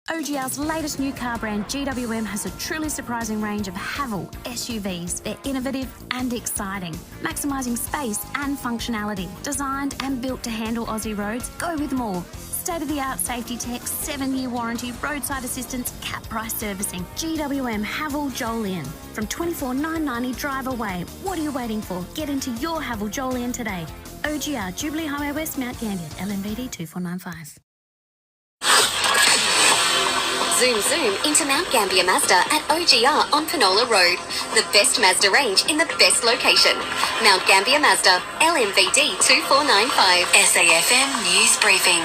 OGR's latest new car brand, GWM, has a truly surprising range of Haval SUVs. They're innovative and exciting, maximising space and functionality. Designed and built to handle Aussie roads, go with more. State-of-the-art safety tech, 7-year warranty, roadside assistance, cap price servicing. GWM Haval Jolyon. From $24,990 drive away. What are you waiting for? Get into your Haval Jolyon today. OGR, Jubilee Highway West, Mount Gambier, LMVD 2495. Zoom into Mount Gambier Mazda at OGR on Penola Road. The best Mazda range in the best location. Mount Gambier Mazda, LMVD 2495. SAFM News Briefing.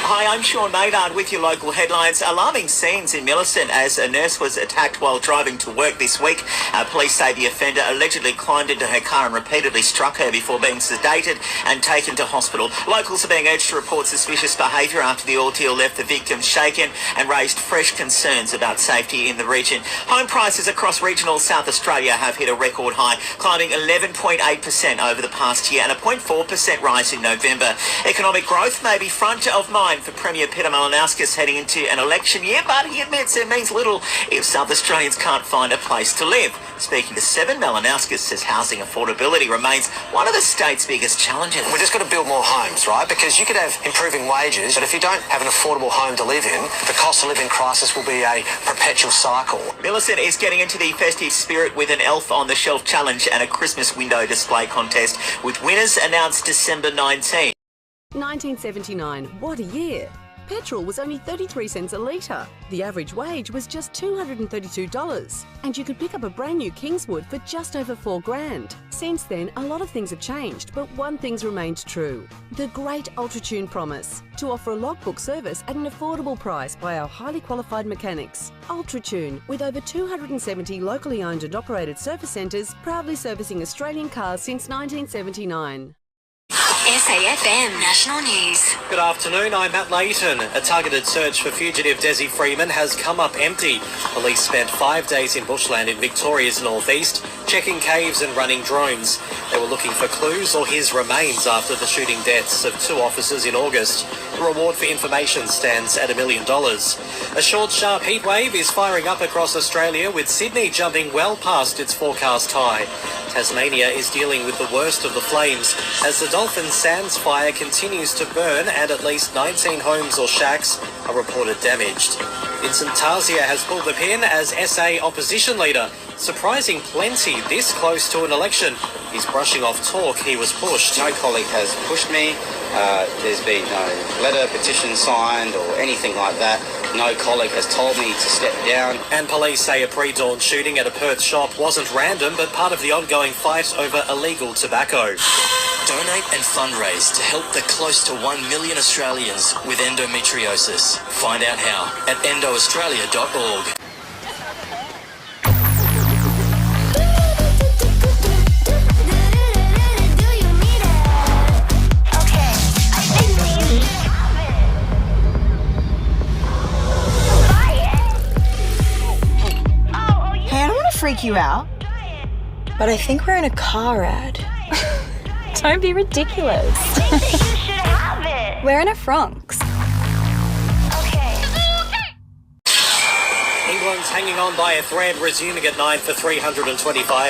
Hi, I'm Shaun Maynard with your local headlines. Alarming scenes in Millicent as a nurse was attacked while driving to work this week. Police say the offender allegedly climbed into her car and repeatedly struck her before being sedated and taken to hospital. Locals are being urged to report suspicious behaviour after the ordeal left the victim shaken and raised fresh concerns about safety in the region. Home prices across regional South Australia have hit a record high, climbing 11.8% over the past year and a 0.4% rise in November. Economic growth may be front of mind for Premier Peter Malinauskas heading into an election year, but he admits it means little if South Australians can't find a place to live. Speaking to Seven, Malinauskas says housing affordability remains one of the state's biggest challenges. We've just got to build more homes, right? Because you could have improving wages, but if you don't have an affordable home to live in, the cost of living crisis will be a perpetual cycle. Millicent is getting into the festive spirit with an Elf on the Shelf challenge and a Christmas window display contest, with winners announced December 19. 1979, what a year! Petrol was only 33 cents a litre. The average wage was just $232. And you could pick up a brand new Kingswood for just over $4,000. Since then, a lot of things have changed, but one thing's remained true. The great UltraTune promise, to offer a logbook service at an affordable price by our highly qualified mechanics. UltraTune, with over 270 locally owned and operated service centres, proudly servicing Australian cars since 1979. SAFM National News. Good afternoon, I'm Matt Layton. A targeted search for fugitive Desi Freeman has come up empty. Police spent 5 days in bushland in Victoria's northeast, checking caves and running drones. They were looking for clues or his remains after the shooting deaths of 2 officers in August. The reward for information stands at $1 million. A short, sharp heatwave is firing up across Australia, with Sydney jumping well past its forecast high. Tasmania is dealing with the worst of the flames as the Dolphin Sands fire continues to burn and at least 19 homes or shacks are reported damaged. Vincent Tarzia has pulled the pin as SA opposition leader, surprising plenty this close to an election. He's brushing off talk he was pushed. No colleague has pushed me. There's been no letter, petition signed or anything like that. No colleague has told me to step down. And police say a pre-dawn shooting at a Perth shop wasn't random, but part of the ongoing fight over illegal tobacco. Donate and fundraise to help the close to 1 million Australians with endometriosis. Find out how at endoaustralia.org. Freak you out, but I think we're in a car ad. Don't be ridiculous. I think that you should have it. We're in a Franks. England's hanging on by a thread, resuming at 9 for 325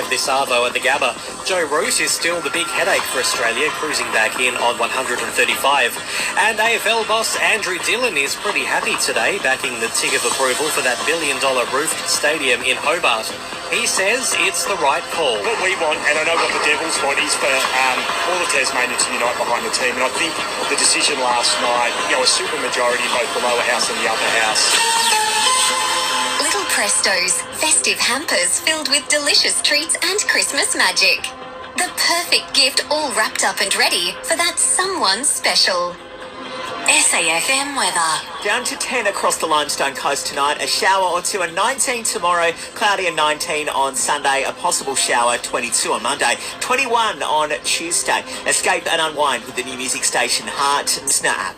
this arvo at the Gabba. Joe Root is still the big headache for Australia, cruising back in on 135. And AFL boss Andrew Dillon is pretty happy today, backing the tick of approval for that $1 billion roofed stadium in Hobart. He says it's the right call. What we want, and I know what the Devils want, is for all the Tasmanians to unite behind the team. And I think the decision last night, a super majority in both the lower house and the upper house. Little Prestos, festive hampers filled with delicious treats and Christmas magic. The perfect gift all wrapped up and ready for that someone special. SAFM weather. Down to 10 across the Limestone coast tonight, a shower or two, and 19 tomorrow, cloudy and 19 on Sunday, a possible shower, 22 on Monday, 21 on Tuesday. Escape and unwind with the new music station Heart Snap.